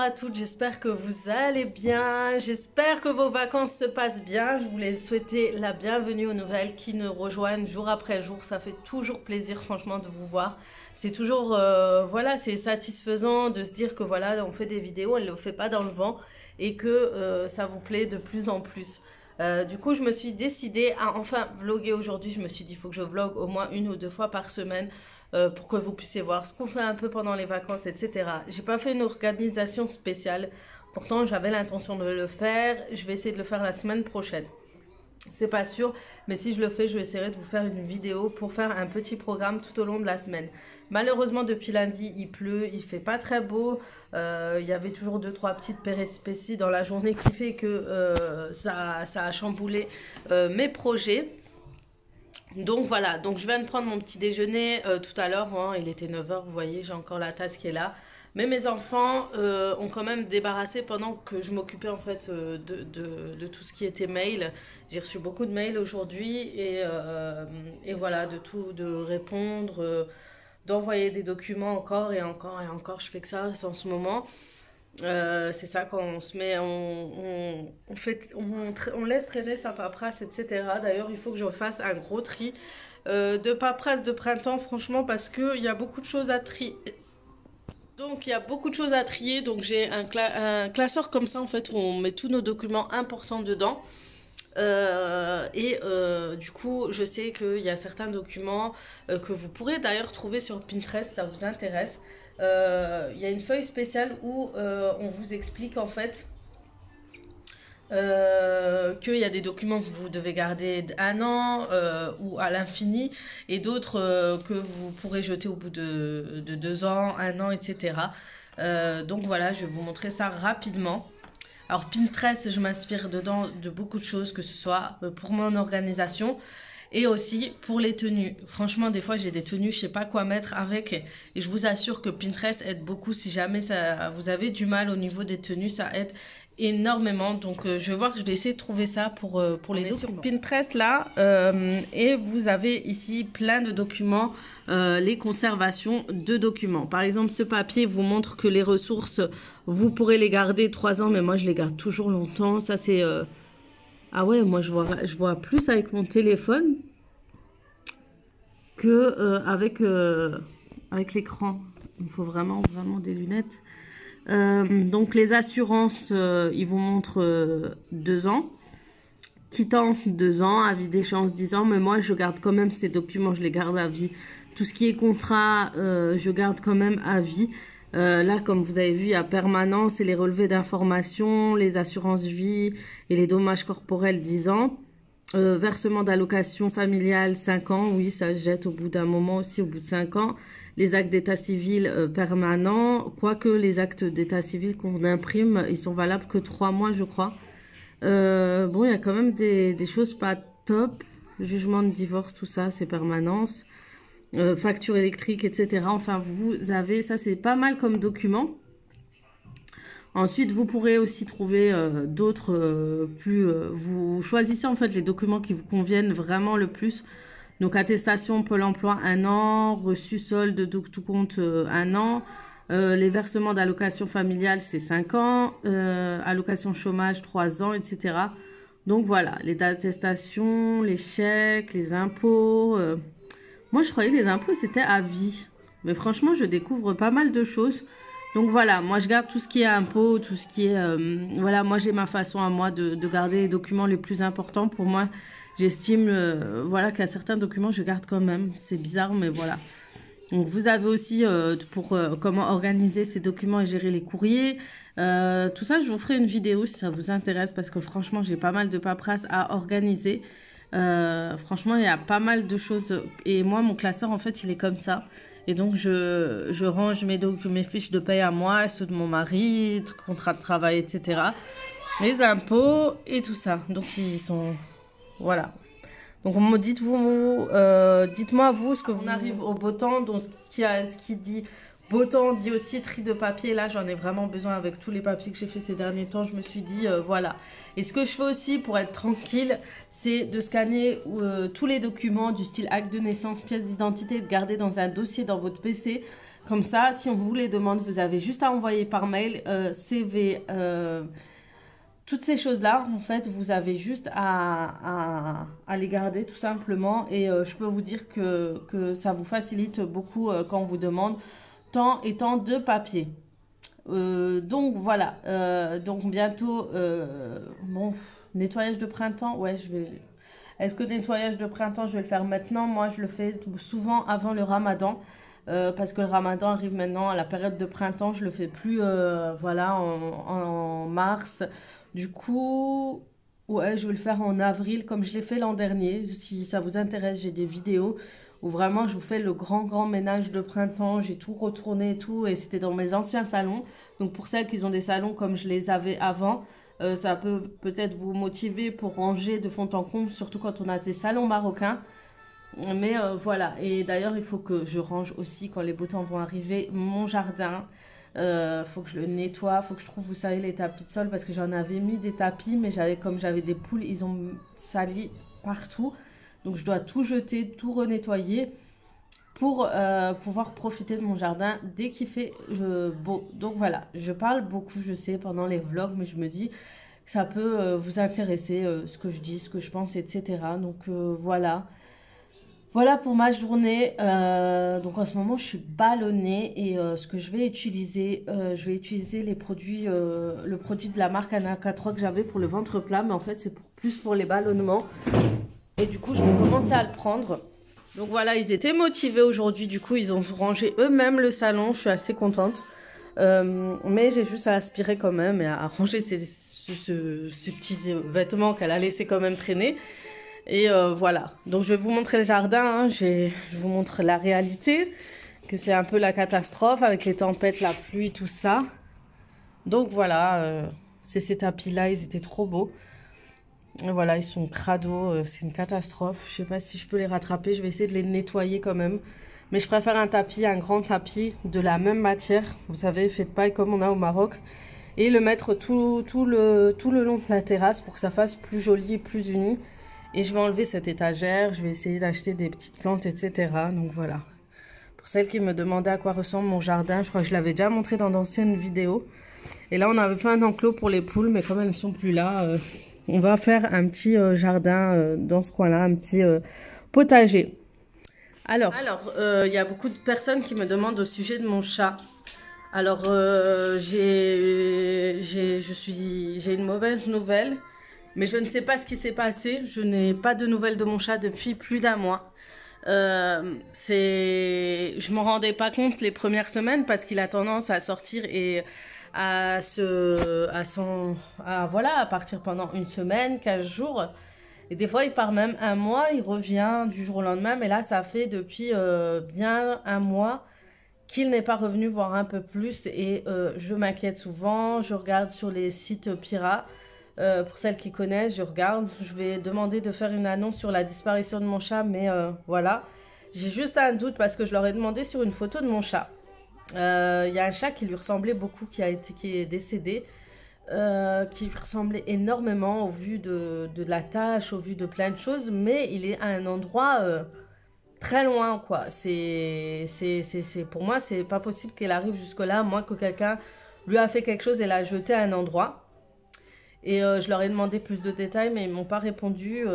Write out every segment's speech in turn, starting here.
à toutes, j'espère que vous allez bien, j'espère que vos vacances se passent bien. Je voulais souhaiter la bienvenue aux nouvelles qui nous rejoignent jour après jour. Ça fait toujours plaisir franchement de vous voir. C'est toujours, voilà, c'est satisfaisant de se dire que voilà, on fait des vidéos, on ne le fait pas dans le vent et que ça vous plaît de plus en plus. Du coup, je me suis décidée à enfin vlogger aujourd'hui. Je me suis dit, il faut que je vlogue au moins 1 ou 2 fois par semaine. Pour que vous puissiez voir ce qu'on fait un peu pendant les vacances, etc. J'ai pas fait une organisation spéciale. Pourtant, j'avais l'intention de le faire. Je vais essayer de le faire la semaine prochaine. C'est pas sûr, mais si je le fais, je essaierai de vous faire une vidéo pour faire un petit programme tout au long de la semaine. Malheureusement, depuis lundi, il pleut, il fait pas très beau. Il y avait toujours 2-3 petites péripéties dans la journée qui fait que ça a chamboulé mes projets. Donc voilà, donc je viens de prendre mon petit déjeuner tout à l'heure, hein, il était 9 h, vous voyez, j'ai encore la tasse qui est là. Mais mes enfants ont quand même débarrassé pendant que je m'occupais en fait de tout ce qui était mail. J'ai reçu beaucoup de mails aujourd'hui et voilà, de répondre, d'envoyer des documents encore et encore et encore. Je fais que ça en ce moment. C'est ça quand on se met, on laisse traîner sa paperasse, etc. D'ailleurs, il faut que je fasse un gros tri de paperasse de printemps, franchement, parce qu'il y a beaucoup de choses à trier. Donc, il y a beaucoup de choses à trier. Donc, j'ai un classeur comme ça, en fait, où on met tous nos documents importants dedans. Du coup, je sais qu'il y a certains documents que vous pourrez d'ailleurs trouver sur Pinterest, ça vous intéresse. Il y a une feuille spéciale où on vous explique en fait qu'il y a des documents que vous devez garder 1 an ou à l'infini et d'autres que vous pourrez jeter au bout de 2 ans, 1 an, etc. Donc voilà, je vais vous montrer ça rapidement. Alors Pinterest, je m'inspire dedans de beaucoup de choses, que ce soit pour mon organisation et aussi pour les tenues. Franchement, des fois, j'ai des tenues, je sais pas quoi mettre avec. Et je vous assure que Pinterest aide beaucoup. Si jamais vous avez du mal au niveau des tenues, ça aide énormément. Donc, je vais voir, je vais essayer de trouver ça pour les documents. Sur Pinterest, là, et vous avez ici plein de documents, les conservations de documents. Par exemple, ce papier vous montre que les ressources, vous pourrez les garder 3 ans, mais moi, je les garde toujours longtemps. Ça, c'est... Ah ouais, moi je vois plus avec mon téléphone que avec l'écran. Il faut vraiment des lunettes. Donc les assurances, ils vous montrent 2 ans. Quittance 2 ans, avis d'échéance 10 ans. Mais moi je garde quand même ces documents, je les garde à vie. Tout ce qui est contrat, je garde quand même à vie. Là, comme vous avez vu, il y a permanence et les relevés d'informations, les assurances vie et les dommages corporels 10 ans. Versement d'allocation familiale 5 ans, oui, ça se jette au bout d'un moment aussi, au bout de 5 ans. Les actes d'état civil permanents, quoique les actes d'état civil qu'on imprime, ils sont valables que 3 mois, je crois. Bon, il y a quand même des choses pas top. Jugement de divorce, tout ça, c'est permanence. Facture électrique, etc. Enfin, vous avez, ça c'est pas mal comme document. Ensuite, vous pourrez aussi trouver d'autres vous choisissez en fait les documents qui vous conviennent vraiment le plus. Donc, attestation Pôle emploi 1 an, reçu solde de tout compte 1 an. Les versements d'allocation familiale, c'est 5 ans. Allocation chômage, 3 ans, etc. Donc, voilà, les attestations, les chèques, les impôts... Moi, je croyais que les impôts, c'était à vie. Mais franchement, je découvre pas mal de choses. Donc voilà, moi, je garde tout ce qui est impôts, tout ce qui est... voilà, moi, j'ai ma façon à moi de garder les documents les plus importants. Pour moi, j'estime voilà, qu'il y a certains documents, je garde quand même. C'est bizarre, mais voilà. Donc, vous avez aussi comment organiser ces documents et gérer les courriers. Tout ça, je vous ferai une vidéo si ça vous intéresse. Parce que franchement, j'ai pas mal de paperasse à organiser. Franchement, il y a pas mal de choses. Et moi, mon classeur, en fait, il est comme ça. Et donc, je range mes fiches de paye à moi, ceux de mon mari, contrat de travail, etc. Les impôts et tout ça. Donc, ils sont... Voilà. Donc, dites-moi, vous, ce que vous... On arrive au beau temps. Donc, ce qui dit beau temps dit aussi tri de papier. Là, j'en ai vraiment besoin avec tous les papiers que j'ai fait ces derniers temps. Je me suis dit, voilà. Et ce que je fais aussi pour être tranquille, c'est de scanner tous les documents du style acte de naissance, pièce d'identité, de garder dans un dossier dans votre PC. Comme ça, si on vous les demande, vous avez juste à envoyer par mail CV, toutes ces choses-là, en fait, vous avez juste à les garder tout simplement. Et je peux vous dire que ça vous facilite beaucoup quand on vous demande tant et tant de papier. Donc voilà, donc bientôt, bon, nettoyage de printemps, ouais, je vais... Est-ce que nettoyage de printemps, je vais le faire maintenant? Moi, je le fais souvent avant le ramadan. Parce que le ramadan arrive maintenant à la période de printemps, je le fais plus voilà, en mars. Du coup, ouais, je vais le faire en avril comme je l'ai fait l'an dernier. Si ça vous intéresse, j'ai des vidéos où vraiment je vous fais le grand ménage de printemps. J'ai tout retourné et tout, et c'était dans mes anciens salons. Donc pour celles qui ont des salons comme je les avais avant, ça peut peut-être vous motiver pour ranger de fond en comble, surtout quand on a des salons marocains. Mais voilà, et d'ailleurs il faut que je range aussi quand les beaux temps vont arriver mon jardin. Faut que je le nettoie, faut que je trouve, vous savez, les tapis de sol parce que j'en avais mis des tapis, mais comme j'avais des poules, ils ont sali partout. Donc je dois tout jeter, tout renettoyer pour pouvoir profiter de mon jardin dès qu'il fait beau. Donc voilà, je parle beaucoup, je sais, pendant les vlogs, mais je me dis que ça peut vous intéresser, ce que je dis, ce que je pense, etc. Donc voilà. Voilà pour ma journée. Donc en ce moment, je suis ballonnée et ce que je vais utiliser le produit de la marque Anaka 3 que j'avais pour le ventre plat, mais en fait, c'est plus pour les ballonnements. Et du coup, je vais commencer à le prendre. Donc voilà, ils étaient motivés aujourd'hui. Du coup, ils ont rangé eux-mêmes le salon. Je suis assez contente. Mais j'ai juste à aspirer quand même et à ranger ces petits vêtements qu'elle a laissé quand même traîner. Et voilà, donc je vais vous montrer le jardin, hein. Je vous montre la réalité, que c'est un peu la catastrophe avec les tempêtes, la pluie, tout ça. Donc voilà, c'est ces tapis-là, ils étaient trop beaux. Et voilà, ils sont crado, c'est une catastrophe. Je sais pas si je peux les rattraper, je vais essayer de les nettoyer quand même. Mais je préfère un grand tapis de la même matière, vous savez, fait de paille comme on a au Maroc. Et le mettre tout le long de la terrasse pour que ça fasse plus joli et plus uni. Et je vais enlever cette étagère, je vais essayer d'acheter des petites plantes, etc. Donc voilà. Pour celles qui me demandaient à quoi ressemble mon jardin, je crois que je l'avais déjà montré dans d'anciennes vidéos. Et là, on avait fait un enclos pour les poules, mais comme elles ne sont plus là, on va faire un petit jardin dans ce coin-là, un petit potager. Alors, il y a beaucoup de personnes qui me demandent au sujet de mon chat. Alors, j'ai une mauvaise nouvelle. Mais je ne sais pas ce qui s'est passé. Je n'ai pas de nouvelles de mon chat depuis plus d'un mois. Je m'en rendais pas compte les premières semaines parce qu'il a tendance à sortir et voilà, à partir pendant une semaine, 15 jours. Et des fois, il part même un mois, il revient du jour au lendemain. Mais là, ça fait depuis bien un mois qu'il n'est pas revenu, voire un peu plus. Et je m'inquiète souvent. Je regarde sur les sites pirates. Pour celles qui connaissent, je regarde. Je vais demander de faire une annonce sur la disparition de mon chat, mais voilà. J'ai juste un doute parce que je leur ai demandé sur une photo de mon chat. Il y a un chat qui lui ressemblait beaucoup, qui est décédé, qui lui ressemblait énormément au vu de la tâche, au vu de plein de choses, mais il est à un endroit très loin, quoi. Pour moi, c'est pas possible qu'elle arrive jusque-là, à moins que quelqu'un lui a fait quelque chose et l'a jeté à un endroit. Et je leur ai demandé plus de détails, mais ils m'ont pas répondu.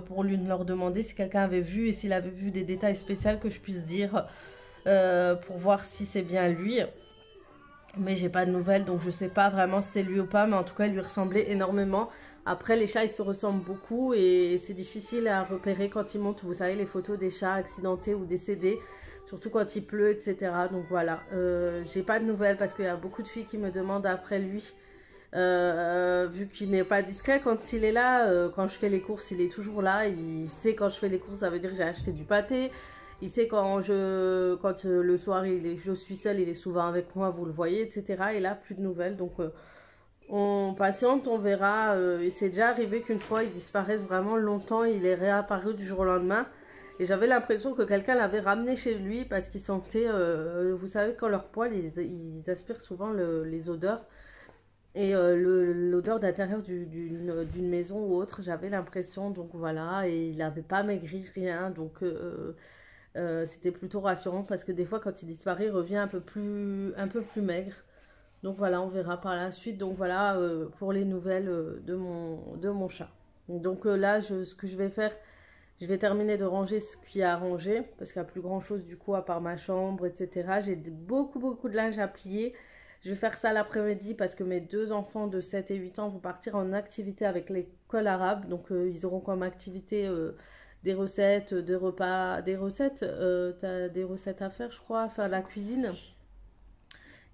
Pour leur demander si quelqu'un avait vu et s'il avait vu des détails spéciaux que je puisse dire pour voir si c'est bien lui. Mais j'ai pas de nouvelles, donc je sais pas vraiment si c'est lui ou pas, mais en tout cas, il lui ressemblait énormément. Après, les chats, ils se ressemblent beaucoup et c'est difficile à repérer quand ils montent. Vous savez, les photos des chats accidentés ou décédés, surtout quand il pleut, etc. Donc voilà, j'ai pas de nouvelles parce qu'il y a beaucoup de filles qui me demandent après lui. Vu qu'il n'est pas discret quand il est là, quand je fais les courses, il est toujours là. Il sait quand je fais les courses, ça veut dire que j'ai acheté du pâté. Il sait quand le soir je suis seule, il est souvent avec moi, vous le voyez, etc. Et là, plus de nouvelles. Donc, on patiente, on verra. Il s'est déjà arrivé qu'une fois, il disparaisse vraiment longtemps. Il est réapparu du jour au lendemain. Et j'avais l'impression que quelqu'un l'avait ramené chez lui parce qu'il sentait, vous savez, quand leur poil, ils aspirent souvent les odeurs. Et l'odeur d'intérieur d'une maison ou autre, j'avais l'impression, donc voilà, et il n'avait pas maigri, rien, donc C'était plutôt rassurant parce que des fois quand il disparaît, il revient un peu plus maigre. Donc voilà, on verra par la suite. Donc voilà pour les nouvelles de mon chat. Donc là, ce que je vais faire, je vais terminer de ranger ce qu'il y a à ranger parce qu'il n'y a plus grand chose du coup à part ma chambre, etc. J'ai beaucoup de linge à plier. Je vais faire ça l'après-midi parce que mes deux enfants de 7 et 8 ans vont partir en activité avec l'école arabe. Donc ils auront comme activité des recettes, des repas, des recettes. T'as des recettes à faire, je crois, à faire la cuisine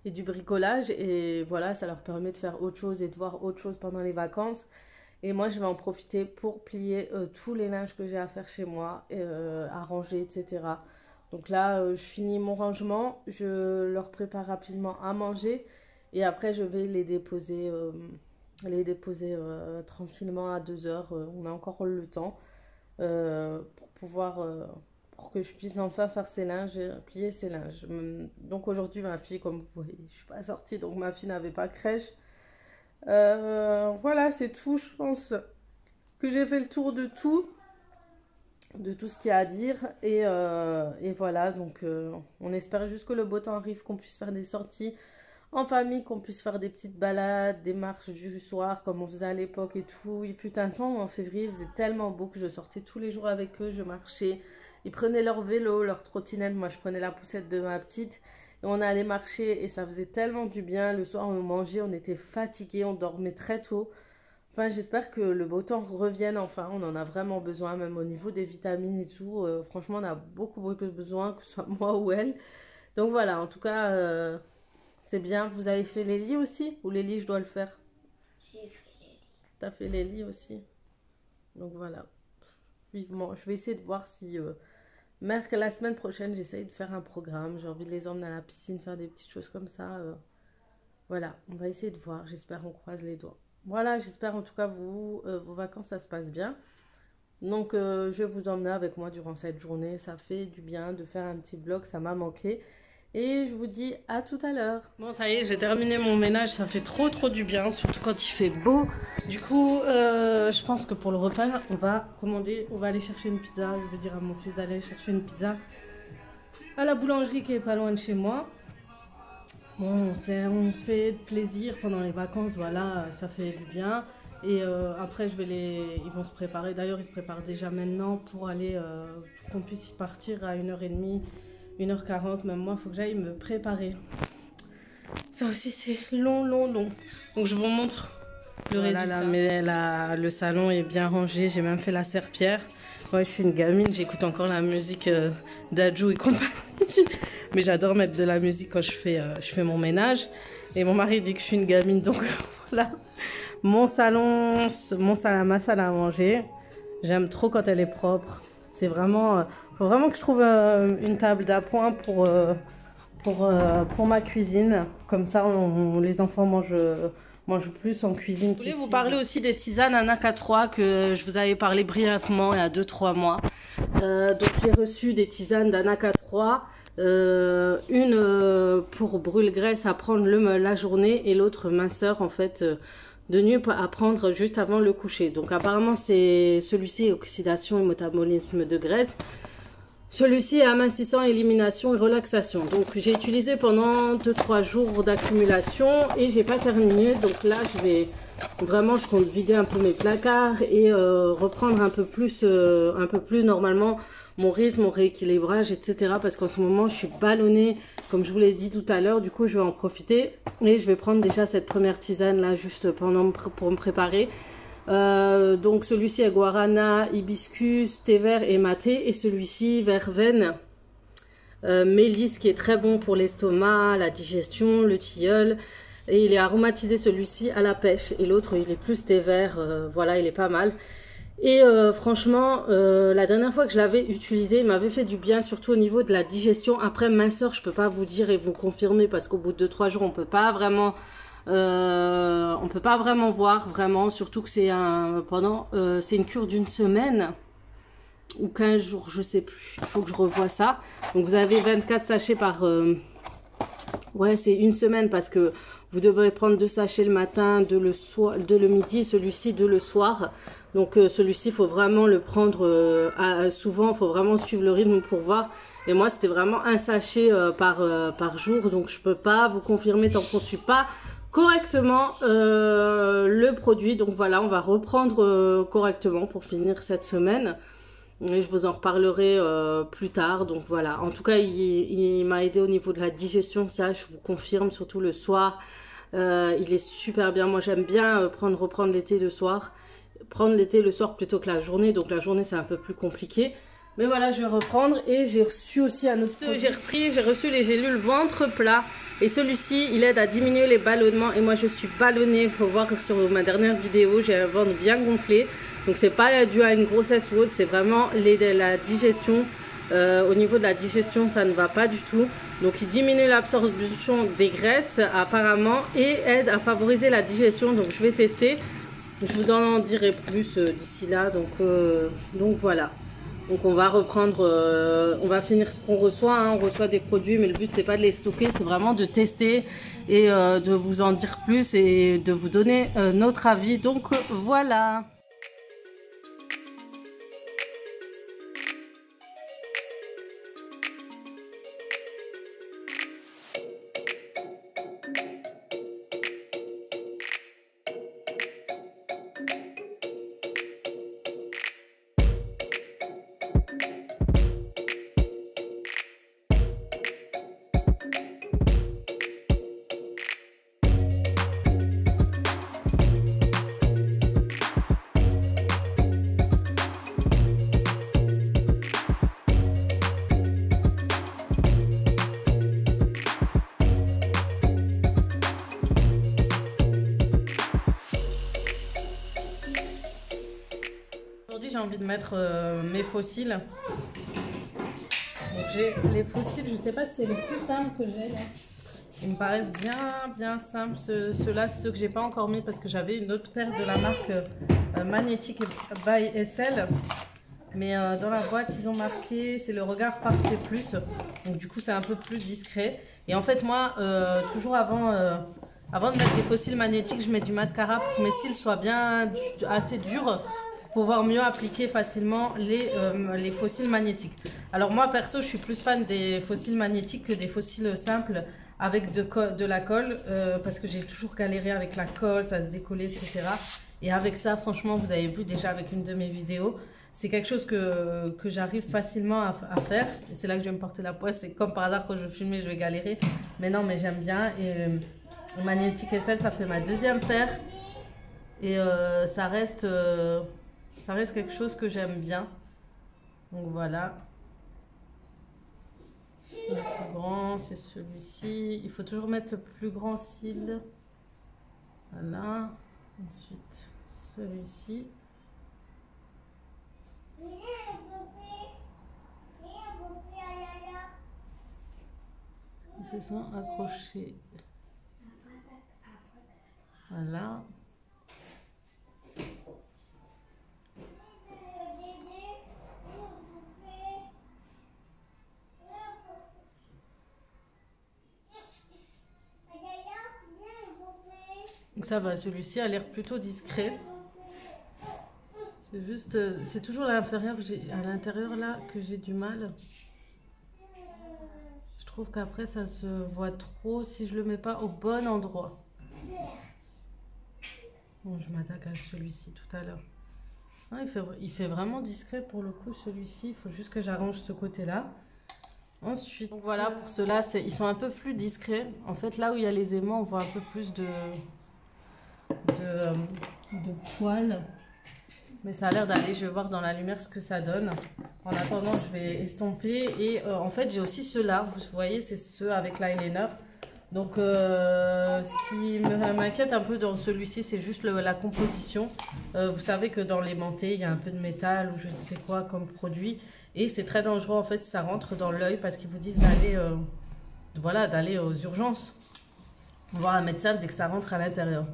et du bricolage. Et voilà, ça leur permet de faire autre chose et de voir autre chose pendant les vacances. Et moi, je vais en profiter pour plier tous les linges que j'ai à faire chez moi, à ranger, etc. Donc là, je finis mon rangement, je leur prépare rapidement à manger et après, je vais les déposer tranquillement à 2 heures. On a encore le temps pour pouvoir, pour que je puisse enfin faire ces linges, plier ces linges. Donc aujourd'hui, ma fille, comme vous voyez, je suis pas sortie, donc ma fille n'avait pas crèche. Voilà, c'est tout. Je pense que j'ai fait le tour de tout ce qu'il y a à dire. Et voilà, donc on espère juste que le beau temps arrive, qu'on puisse faire des sorties en famille, qu'on puisse faire des petites balades, des marches du soir comme on faisait à l'époque et tout. Il fut un temps où en février, il faisait tellement beau que je sortais tous les jours avec eux, je marchais. Ils prenaient leur vélo, leur trottinette, moi je prenais la poussette de ma petite. Et on allait marcher et ça faisait tellement du bien. Le soir, on mangeait, on était fatigués, on dormait très tôt. Enfin, j'espère que le beau temps revienne enfin. On en a vraiment besoin, même au niveau des vitamines et tout. Franchement, on a beaucoup besoin, que ce soit moi ou elle. Donc voilà, en tout cas, c'est bien. Vous avez fait les lits aussi? Ou les lits, je dois le faire? J'ai fait les lits. T'as fait les lits aussi? Donc voilà. Vivement. Je vais essayer de voir si... la semaine prochaine, j'essaye de faire un programme. J'ai envie de les emmener à la piscine, faire des petites choses comme ça. Voilà, on va essayer de voir. J'espère, on croise les doigts. Voilà, j'espère en tout cas vos vacances, ça se passe bien. Donc, je vais vous emmener avec moi durant cette journée. Ça fait du bien de faire un petit vlog, ça m'a manqué. Et je vous dis à tout à l'heure. Bon, ça y est, j'ai terminé mon ménage. Ça fait trop du bien, surtout quand il fait beau. Du coup, je pense que pour le repas, on va aller chercher une pizza. Je vais dire à mon fils d'aller chercher une pizza à la boulangerie qui est pas loin de chez moi. Bon, on se fait plaisir pendant les vacances, voilà, ça fait du bien. Et après, ils vont se préparer. D'ailleurs, ils se préparent déjà maintenant pour aller, pour qu'on puisse y partir à 1h30, 1h40. Même moi, il faut que j'aille me préparer. Ça aussi, c'est long. Donc, je vous montre le résultat. Mais le salon est bien rangé. J'ai même fait la serpillière. Ouais, je suis une gamine, j'écoute encore la musique d'Adju et compagnie. Mais j'adore mettre de la musique quand je fais mon ménage. Et mon mari dit que je suis une gamine, donc voilà. Ma salle à manger. J'aime trop quand elle est propre. C'est vraiment... faut vraiment que je trouve une table d'appoint pour ma cuisine. Comme ça, les enfants mangent plus en cuisine. Je voulais vous parler aussi des tisanes Anaka 3 que je vous avais parlé brièvement il y a 2-3 mois. Donc j'ai reçu des tisanes d'Anaka 3. Une pour brûle-graisse à prendre la journée et l'autre minceur en fait de nuit à prendre juste avant le coucher. Donc apparemment c'est celui-ci oxydation et métabolisme de graisse. Celui-ci est amincissant, élimination et relaxation. Donc j'ai utilisé pendant 2-3 jours d'accumulation et j'ai pas terminé. Donc là je compte vider un peu mes placards et reprendre un peu plus normalement mon rythme, mon rééquilibrage, etc. Parce qu'en ce moment je suis ballonnée, comme je vous l'ai dit tout à l'heure. Du coup je vais en profiter et je vais prendre déjà cette première tisane là juste pour me préparer. Donc celui-ci est guarana, hibiscus, thé vert et maté, et celui-ci verveine, mélisse qui est très bon pour l'estomac, la digestion, le tilleul, et il est aromatisé celui-ci à la pêche et l'autre il est plus thé vert, voilà, il est pas mal. Et franchement la dernière fois que je l'avais utilisé il m'avait fait du bien, surtout au niveau de la digestion. Après minceur je peux pas vous dire et vous confirmer parce qu'au bout de 2-3 jours on peut pas vraiment voir vraiment, surtout que c'est c'est une cure d'une semaine ou 15 jours, je sais plus, il faut que je revoie ça. Donc vous avez 24 sachets Ouais, c'est une semaine parce que vous devrez prendre 2 sachets le matin, 2 le midi, celui-ci 2 le soir. Donc celui-ci, il faut vraiment le prendre souvent, il faut vraiment suivre le rythme pour voir. Et moi, c'était vraiment un sachet par jour, donc je peux pas vous confirmer tant qu'on ne suit pas correctement le produit. Donc voilà, on va reprendre correctement pour finir cette semaine. Et je vous en reparlerai plus tard. Donc voilà, en tout cas, il m'a aidé au niveau de la digestion, ça je vous confirme, surtout le soir. Il est super bien. Moi, j'aime bien reprendre l'été le soir. Prendre l'été le soir plutôt que la journée. Donc la journée, c'est un peu plus compliqué. Mais voilà, je vais reprendre. Et j'ai reçu aussi un autre produit. J'ai reçu les gélules ventre plat. Et celui-ci, il aide à diminuer les ballonnements. Et moi, je suis ballonnée. Il faut voir que sur ma dernière vidéo, j'ai un ventre bien gonflé. Donc c'est pas dû à une grossesse ou autre, c'est vraiment la digestion. Au niveau de la digestion, ça ne va pas du tout. Donc il diminue l'absorption des graisses apparemment et aide à favoriser la digestion. Donc je vais tester. Je vous en dirai plus d'ici là. Donc voilà. Donc on va reprendre, on va finir ce qu'on reçoit. Hein. On reçoit des produits, mais le but c'est pas de les stocker, c'est vraiment de tester et de vous en dire plus et de vous donner notre avis. Donc voilà. Aujourd'hui, j'ai envie de mettre mes fossiles. J'ai les fossiles, je sais pas si c'est les plus simples que j'ai. Ils me paraissent bien simples. Ceux-là, c'est ceux que j'ai pas encore mis parce que j'avais une autre paire de la marque Magnétique by SL. Mais dans la boîte, ils ont marqué, c'est le regard parfait plus. Donc du coup, c'est un peu plus discret. Et en fait, moi, toujours avant de mettre des fossiles magnétiques, je mets du mascara pour que mes cils soient bien assez durs pour pouvoir mieux appliquer facilement les fossiles magnétiques. Alors moi, perso, je suis plus fan des fossiles magnétiques que des fossiles simples avec de la colle parce que j'ai toujours galéré avec la colle, ça se décollait, etc. Et avec ça, franchement, vous avez vu déjà avec une de mes vidéos, c'est quelque chose que j'arrive facilement à faire. Et c'est là que je vais me porter la poisse. C'est comme par hasard, quand je vais filmer, je vais galérer. Mais non, mais j'aime bien. Et Magnétique SL, ça fait ma deuxième paire. Et ça reste quelque chose que j'aime bien. Donc voilà. Le plus grand, c'est celui-ci. Il faut toujours mettre le plus grand cil. Voilà. Ensuite, celui-ci. Ils se sont accrochés. Voilà. Donc ça va, celui-ci a l'air plutôt discret. C'est juste, c'est toujours à l'intérieur là que j'ai du mal. Je trouve qu'après ça se voit trop si je le mets pas au bon endroit. Bon, je m'attaque à celui-ci tout à l'heure. Ah, il fait vraiment discret pour le coup celui-ci. Il faut juste que j'arrange ce côté-là. Ensuite, donc voilà, pour ceux-là, ils sont un peu plus discrets. En fait, là où il y a les aimants, on voit un peu plus de poils. Mais ça a l'air d'aller, je vais voir dans la lumière ce que ça donne. En attendant, je vais estomper. Et en fait, j'ai aussi ceux-là. Vous voyez, c'est ceux avec l'eyeliner. Donc, ce qui m'inquiète un peu dans celui-ci, c'est juste la composition. Vous savez que dans l'aimanté, il y a un peu de métal ou je ne sais quoi comme produit. Et c'est très dangereux, en fait, si ça rentre dans l'œil parce qu'ils vous disent d'aller aux urgences. Voir un médecin dès que ça rentre à l'intérieur.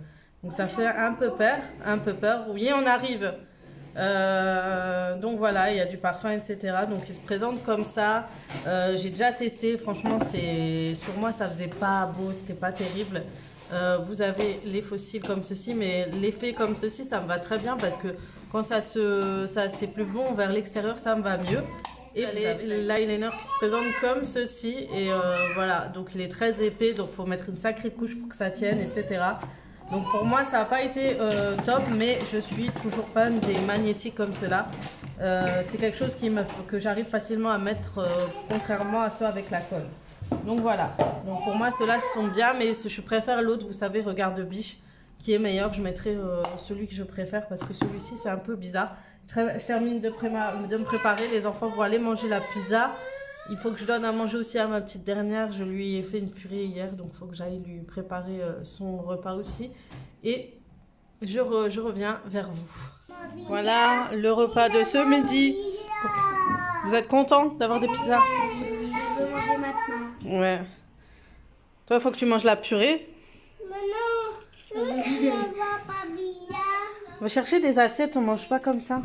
Donc, ça fait un peu peur. Oui, on arrive. Donc voilà, il y a du parfum, etc. Donc il se présente comme ça. J'ai déjà testé, franchement, sur moi ça faisait pas beau, c'était pas terrible. Vous avez les fossiles comme ceci, mais l'effet comme ceci, ça me va très bien parce que quand c'est plus bon vers l'extérieur, ça me va mieux. Et vous avez l'eyeliner qui se présente comme ceci. Et voilà, donc il est très épais, donc il faut mettre une sacrée couche pour que ça tienne, etc. Donc pour moi, ça n'a pas été top, mais je suis toujours fan des magnétiques comme cela. C'est quelque chose que j'arrive facilement à mettre, contrairement à ceux avec la colle. Donc voilà, donc pour moi ceux-là sont bien, mais je préfère l'autre, vous savez, Regarde Biche, qui est meilleur. Je mettrai celui que je préfère parce que celui-ci c'est un peu bizarre. Je termine de me préparer, les enfants vont aller manger la pizza. Il faut que je donne à manger aussi à ma petite dernière, je lui ai fait une purée hier, donc il faut que j'aille lui préparer son repas aussi. Et je reviens vers vous. Voilà le repas de ce midi. Vous êtes content d'avoir des pizzas? Je veux manger maintenant. Ouais. Toi, il faut que tu manges la purée. Non, je vois pas bien. On va chercher des assiettes, on mange pas comme ça.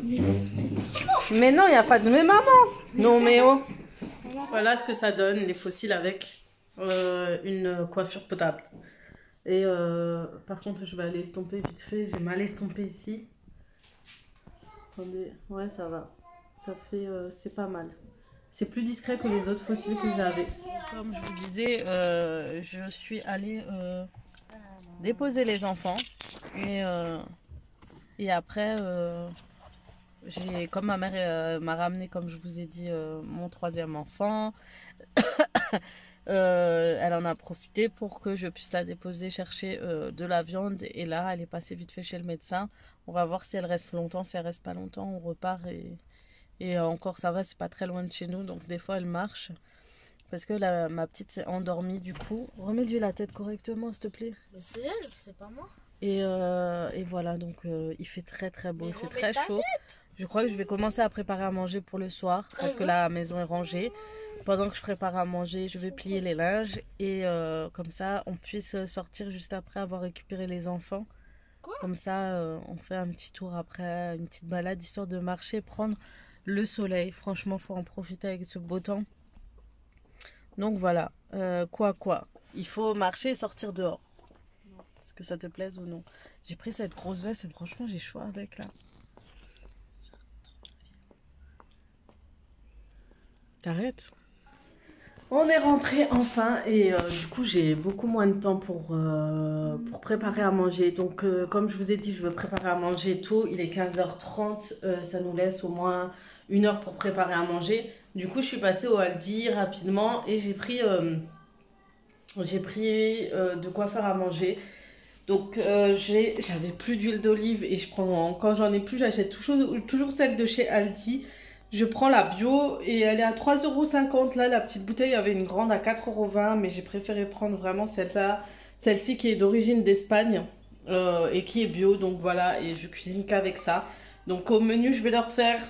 Mais non, il n'y a pas de... Mais maman! Non, mais oh! Voilà ce que ça donne, les fossiles avec une coiffure potable. Et par contre, je vais aller estomper vite fait. J'ai mal estompé ici. Attendez, ouais, ça va. Ça fait... c'est pas mal. C'est plus discret que les autres fossiles que j'avais. Comme je vous disais, je suis allée déposer les enfants. Et après, comme ma mère m'a ramené, comme je vous ai dit, mon troisième enfant, elle en a profité pour que je puisse la déposer, chercher de la viande. Et là, elle est passée vite fait chez le médecin. On va voir si elle reste longtemps. Si elle reste pas longtemps, on repart. Et encore, ça va, c'est pas très loin de chez nous. Donc, des fois, elle marche. Parce que ma petite s'est endormie du coup. Remets-lui la tête correctement, s'il te plaît. Mais c'est elle, c'est pas moi. Et voilà, donc il fait très très beau, il fait très chaud. Je crois que je vais commencer à préparer à manger pour le soir parce que la maison est rangée. Pendant que je prépare à manger, je vais plier les linges et comme ça, on puisse sortir juste après avoir récupéré les enfants. Comme ça, on fait un petit tour après, une petite balade, histoire de marcher, prendre le soleil. Franchement, faut en profiter avec ce beau temps. Donc voilà, il faut marcher et sortir dehors. Que ça te plaise ou non. J'ai pris cette grosse veste et franchement j'ai chaud avec là. T'arrêtes? On est rentré enfin et du coup j'ai beaucoup moins de temps pour préparer à manger. Donc comme je vous ai dit, je veux préparer à manger tôt. Il est 15h30, ça nous laisse au moins 1 heure pour préparer à manger. Du coup je suis passée au Aldi rapidement et j'ai pris de quoi faire à manger. Donc j'avais plus d'huile d'olive et quand j'en ai plus, j'achète toujours celle de chez Aldi. Je prends la bio et elle est à 3,50 €. Là, la petite bouteille avait une grande à 4,20 €, mais j'ai préféré prendre vraiment celle-ci qui est d'origine d'Espagne et qui est bio. Donc voilà, et je cuisine qu'avec ça. Donc au menu, je vais leur faire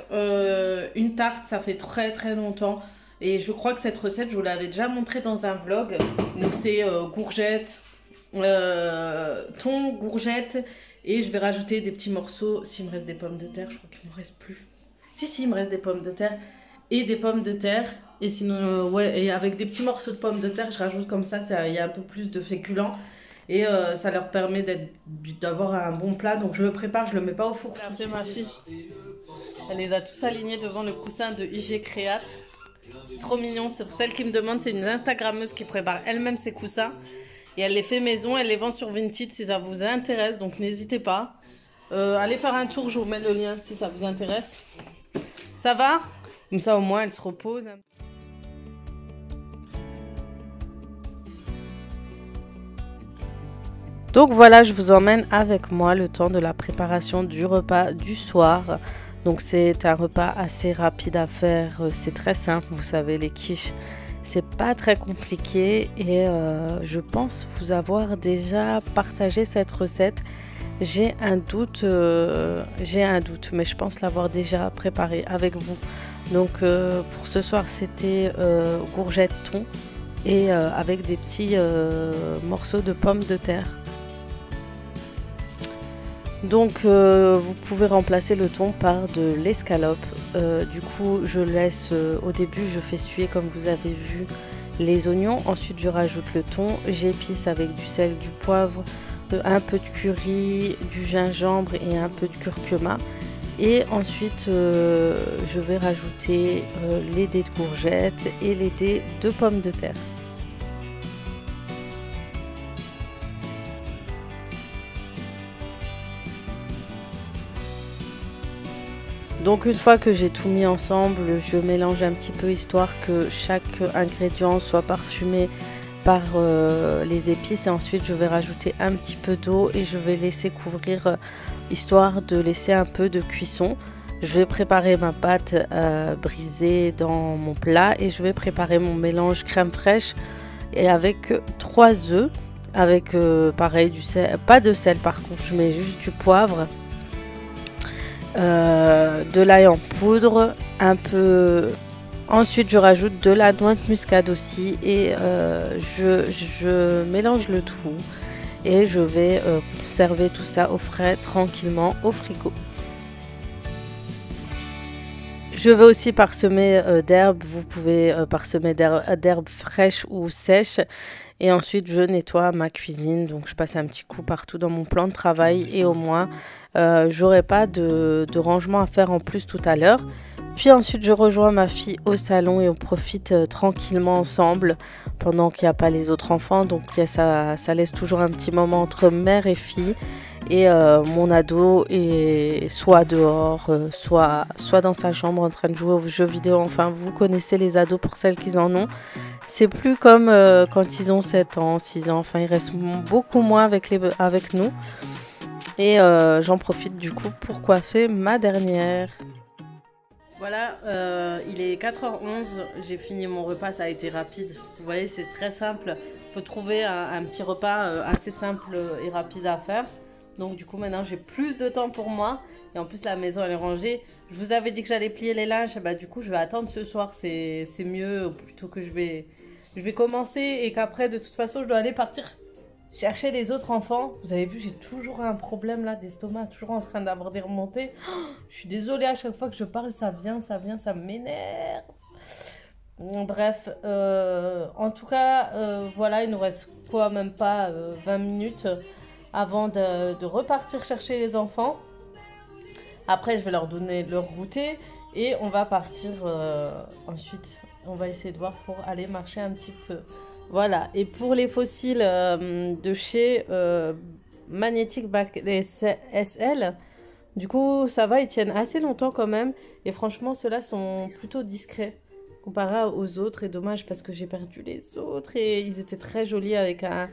une tarte, ça fait très très longtemps. Et je crois que cette recette, je vous l'avais déjà montrée dans un vlog. Donc c'est courgettes, thon, courgettes et je vais rajouter des petits morceaux. S'il me reste des pommes de terre, je crois qu'il ne me reste plus. Si, il me reste des pommes de terre et des pommes de terre. Et sinon, ouais, et avec des petits morceaux de pommes de terre, je rajoute comme ça, il y a un peu plus de féculents. Et ça leur permet d'avoir un bon plat. Donc je le prépare, je le mets pas au four. Après ma fille, elle les a tous alignés devant le coussin de IG Créate. C'est trop mignon. C'est pour celle qui me demande, c'est une Instagrammeuse qui prépare elle-même ses coussins. Et elle les fait maison, elle les vend sur Vinted si ça vous intéresse. Donc n'hésitez pas. Allez faire un tour, je vous mets le lien si ça vous intéresse. Ça va? Comme ça au moins elle se repose. Donc voilà, je vous emmène avec moi le temps de la préparation du repas du soir. Donc c'est un repas assez rapide à faire, c'est très simple, vous savez, les quiches, c'est pas très compliqué et je pense vous avoir déjà partagé cette recette. J'ai un doute, mais je pense l'avoir déjà préparé avec vous. Donc pour ce soir, c'était courgettes, thon et avec des petits morceaux de pommes de terre. Donc vous pouvez remplacer le thon par de l'escalope. Du coup je laisse au début, je fais suer comme vous avez vu les oignons. Ensuite je rajoute le thon, j'épice avec du sel, du poivre, un peu de curry, du gingembre et un peu de curcuma. Et ensuite je vais rajouter les dés de courgettes et les dés de pommes de terre. Donc une fois que j'ai tout mis ensemble, je mélange un petit peu histoire que chaque ingrédient soit parfumé par les épices. Et ensuite je vais rajouter un petit peu d'eau et je vais laisser couvrir histoire de laisser un peu de cuisson. Je vais préparer ma pâte brisée dans mon plat et je vais préparer mon mélange crème fraîche et avec 3 œufs, avec pareil du sel, pas de sel par contre, je mets juste du poivre. De l'ail en poudre, un peu. Ensuite je rajoute de la noix de muscade aussi et je mélange le tout et je vais conserver tout ça au frais tranquillement au frigo. Je vais aussi parsemer d'herbes, vous pouvez parsemer d'herbes fraîches ou sèches. Et ensuite je nettoie ma cuisine, donc je passe un petit coup partout dans mon plan de travail et au moins j'aurai pas de rangement à faire en plus tout à l'heure. Puis ensuite je rejoins ma fille au salon et on profite tranquillement ensemble pendant qu'il n'y a pas les autres enfants. Donc ça laisse toujours un petit moment entre mère et fille. Et mon ado est soit dehors, soit dans sa chambre en train de jouer aux jeux vidéo. Enfin, vous connaissez les ados pour celles qui en ont. C'est plus comme quand ils ont 7 ans, 6 ans. Enfin, ils restent beaucoup moins avec nous. Et j'en profite du coup pour coiffer ma dernière. Voilà, il est 4h11. J'ai fini mon repas, ça a été rapide. Vous voyez, c'est très simple. Il faut trouver un petit repas assez simple et rapide à faire. Donc du coup maintenant j'ai plus de temps pour moi et en plus la maison elle est rangée. Je vous avais dit que j'allais plier les linges, bah du coup je vais attendre ce soir, c'est mieux plutôt que je vais commencer et qu'après de toute façon je dois aller partir chercher les autres enfants. Vous avez vu, j'ai toujours un problème là d'estomac, toujours en train d'avoir des remontées. Je suis désolée, à chaque fois que je parle ça vient, ça m'énerve. Bref, en tout cas voilà, il nous reste quoi, même pas 20 minutes avant de repartir chercher les enfants. Après je vais leur donner leur goûter et on va partir ensuite. On va essayer de voir pour aller marcher un petit peu. Voilà, et pour les fossiles de chez Magnetic Bag SL, du coup ça va, ils tiennent assez longtemps quand même. Et franchement ceux-là sont plutôt discrets comparé aux autres. Et dommage parce que j'ai perdu les autres et ils étaient très jolis avec un...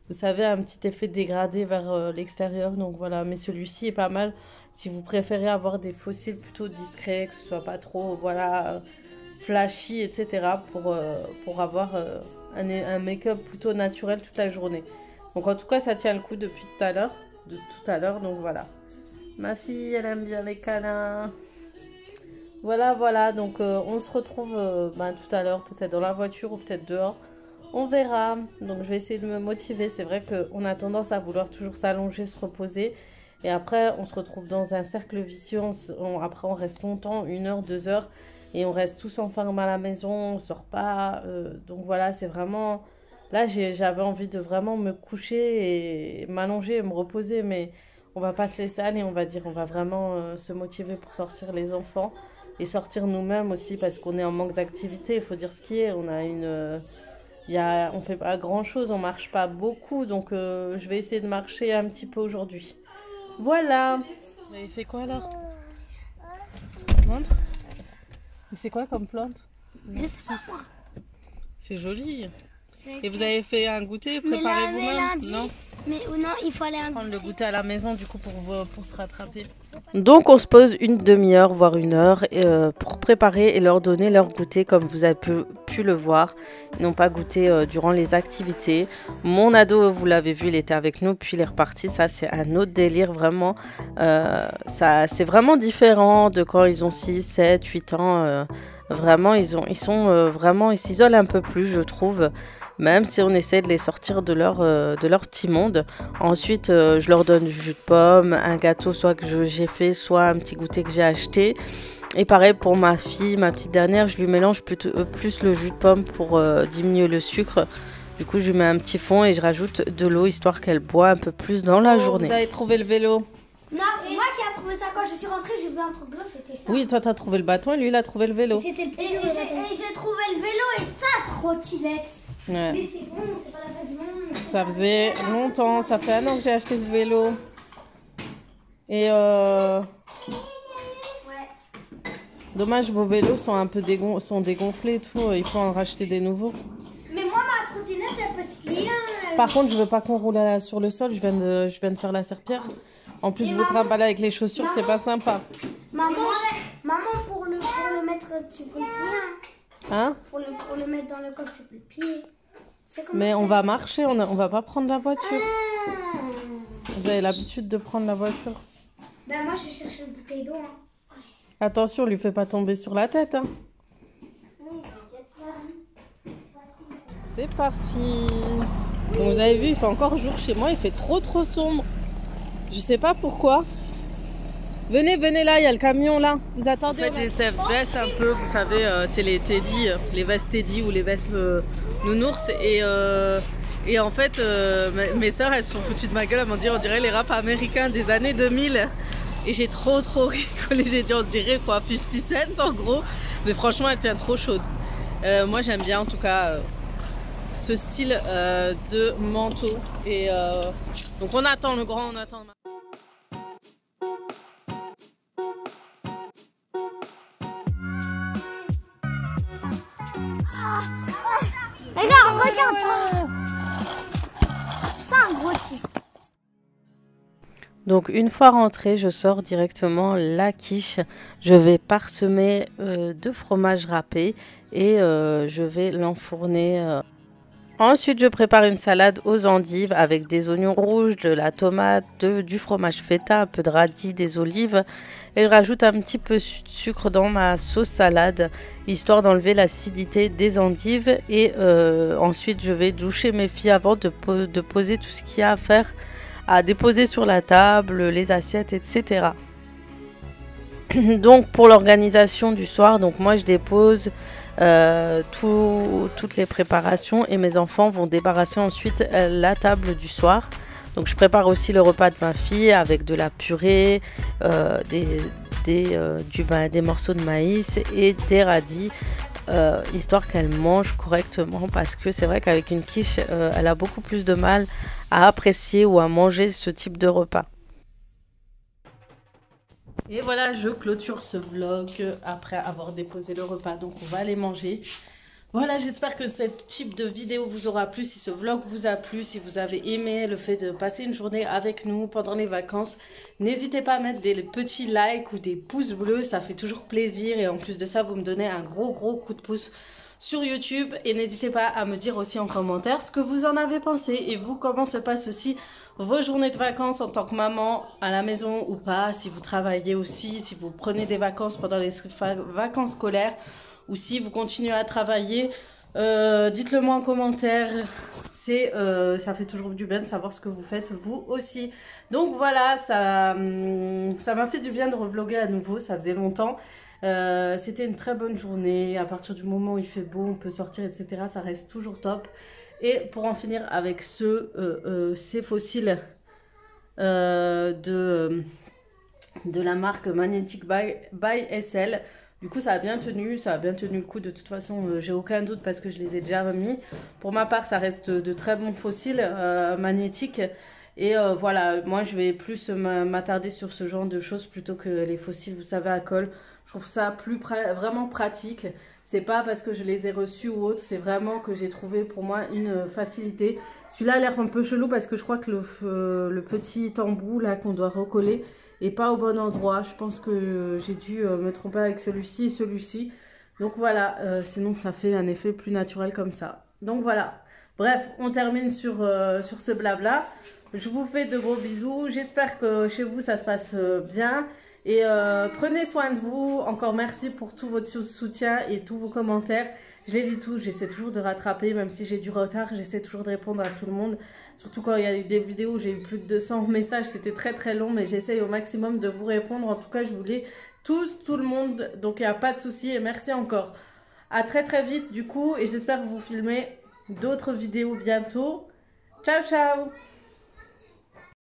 Vous savez, un petit effet dégradé vers l'extérieur. Donc voilà, mais celui-ci est pas mal. Si vous préférez avoir des fossiles plutôt discrets, que ce soit pas trop, voilà, flashy, etc. Pour avoir un make-up plutôt naturel toute la journée. Donc en tout cas, ça tient le coup depuis tout à l'heure. Donc voilà. Ma fille, elle aime bien les câlins. Voilà. Donc on se retrouve tout à l'heure, peut-être dans la voiture ou peut-être dehors. On verra. Donc je vais essayer de me motiver. C'est vrai qu'on a tendance à vouloir toujours s'allonger, se reposer. Et après, on se retrouve dans un cercle vicieux. Après, on reste longtemps, 1 heure, 2 heures. Et on reste tous enfermés à la maison. On ne sort pas. Donc voilà, c'est vraiment... Là, j'avais envie de vraiment me coucher et m'allonger et me reposer. Mais on va pas se laisser aller, on va dire. On va vraiment se motiver pour sortir les enfants. Et sortir nous-mêmes aussi parce qu'on est en manque d'activité. Il faut dire ce qui est. On a une... on fait pas grand chose, on marche pas beaucoup, donc je vais essayer de marcher un petit peu aujourd'hui. Voilà. Vous avez fait quoi alors? Montre. C'est quoi comme plante? C'est joli. Et vous avez fait un goûter, préparé vous-même? Non. Mais non, il faut aller prendre le goûter à la maison du coup pour se rattraper. Donc on se pose une demi-heure voire 1 heure pour préparer et leur donner leur goûter comme vous avez pu le voir. Ils n'ont pas goûté durant les activités. Mon ado, vous l'avez vu, il était avec nous puis il est reparti. Ça c'est un autre délire vraiment. C'est vraiment différent de quand ils ont 6, 7, 8 ans. Vraiment ils s'isolent un peu plus je trouve. même si on essaie de les sortir de leur petit monde. Ensuite, je leur donne du jus de pomme, un gâteau soit que j'ai fait, soit un petit goûter que j'ai acheté. Et pareil pour ma fille, ma petite dernière, je lui mélange plus le jus de pomme pour diminuer le sucre. Du coup, je lui mets un petit fond et je rajoute de l'eau histoire qu'elle boit un peu plus dans la journée. Vous avez trouvé le vélo? Non, c'est moi qui ai trouvé ça. Quand je suis rentrée, j'ai vu un truc bleu, c'était ça. Oui, toi, t'as trouvé le bâton et lui, il a trouvé le vélo. C'était le et j'ai trouvé le vélo et ça, trottinette. Ouais. Mais c'est bon, c'est pas la fin du monde. Ça faisait longtemps, ça fait 1 an que j'ai acheté ce vélo. Et Ouais. Dommage, vos vélos sont un peu dégonflés et tout, il faut en racheter des nouveaux. Mais moi, ma trottinette, elle peut se plier. Par contre, je veux pas qu'on roule sur le sol, je viens de faire la serpillière. En plus, je vous trimballe avec les chaussures, c'est pas sympa. Maman, pour le mettre, tu peux le plier. Hein? Pour le mettre dans le coffre, tu peux le plier. Mais on va marcher, on va pas prendre la voiture. Ah. Vous avez l'habitude de prendre la voiture. Ben moi, je vais chercher une bouteille d'eau. Hein. Attention, lui fais pas tomber sur la tête. Hein. C'est parti. Bon, vous avez vu, il fait encore jour chez moi, il fait trop sombre. Je sais pas pourquoi. Venez là, il y a le camion là. Vous attendez. En fait, j'ai cette veste un peu, vous savez, c'est les Teddy, les vestes Teddy ou les vestes nounours. Et en fait, mes sœurs, elles se sont foutues de ma gueule, elles m'ont dit on dirait les rap américains des années 2000. Et j'ai trop rigolé, j'ai dit on dirait quoi, 50 cents en gros. Mais franchement, elle tient trop chaude. Moi, j'aime bien en tout cas ce style de manteau. Et donc on attend le grand, on attend le... Regarde. C'est un gros type. Donc une fois rentrée, je sors directement la quiche. Je vais parsemer de fromage râpé et je vais l'enfourner. Ensuite, je prépare une salade aux endives avec des oignons rouges, de la tomate, du fromage feta, un peu de radis, des olives. Et je rajoute un petit peu de sucre dans ma sauce salade, histoire d'enlever l'acidité des endives. Et ensuite, je vais doucher mes filles avant de poser tout ce qu'il y a à faire, à déposer sur la table, les assiettes, etc. Donc, pour l'organisation du soir, donc moi, je dépose... toutes les préparations et mes enfants vont débarrasser ensuite la table du soir. Donc je prépare aussi le repas de ma fille avec de la purée, des morceaux de maïs et des radis, histoire qu'elle mange correctement, parce que c'est vrai qu'avec une quiche, elle a beaucoup plus de mal à apprécier ou à manger ce type de repas. Et voilà, je clôture ce vlog après avoir déposé le repas. Donc, on va aller manger. Voilà, j'espère que ce type de vidéo vous aura plu. Si ce vlog vous a plu, si vous avez aimé le fait de passer une journée avec nous pendant les vacances, n'hésitez pas à mettre des petits likes ou des pouces bleus. Ça fait toujours plaisir. Et en plus de ça, vous me donnez un gros coup de pouce sur YouTube. Et n'hésitez pas à me dire aussi en commentaire ce que vous en avez pensé. Et vous, comment se passe aussi vos journées de vacances en tant que maman à la maison ou pas, si vous travaillez aussi, si vous prenez des vacances pendant les vacances scolaires ou si vous continuez à travailler, dites-le moi en commentaire, ça fait toujours du bien de savoir ce que vous faites vous aussi. Donc voilà, ça m'a fait du bien de revlogger à nouveau, ça faisait longtemps. C'était une très bonne journée, à partir du moment où il fait beau, on peut sortir, etc. Ça reste toujours top. Et pour en finir avec ces fossiles de la marque Magnetic by SL. Du coup, ça a bien tenu le coup. De toute façon, j'ai aucun doute parce que je les ai déjà remis. Pour ma part, ça reste de très bons fossiles magnétiques. Et voilà, moi, je vais plus m'attarder sur ce genre de choses plutôt que les fossiles, vous savez, à colle. Je trouve ça vraiment pratique. C'est pas parce que je les ai reçus ou autre, c'est vraiment que j'ai trouvé pour moi une facilité. Celui-là a l'air un peu chelou parce que je crois que le petit embout là qu'on doit recoller est pas au bon endroit. Je pense que j'ai dû me tromper avec celui-ci et celui-ci. Donc voilà, sinon ça fait un effet plus naturel comme ça. Donc voilà, bref, on termine sur ce blabla. Je vous fais de gros bisous, j'espère que chez vous ça se passe bien. Et prenez soin de vous. Encore merci pour tout votre soutien et tous vos commentaires. Je les lis tous, j'essaie toujours de rattraper, même si j'ai du retard, j'essaie toujours de répondre à tout le monde. Surtout quand il y a eu des vidéos où j'ai eu plus de 200 messages, c'était très très long, mais j'essaye au maximum de vous répondre. En tout cas, je vous lis tous, tout le monde, donc il n'y a pas de souci et merci encore. À très très vite du coup, et j'espère vous filmer d'autres vidéos bientôt. Ciao ciao!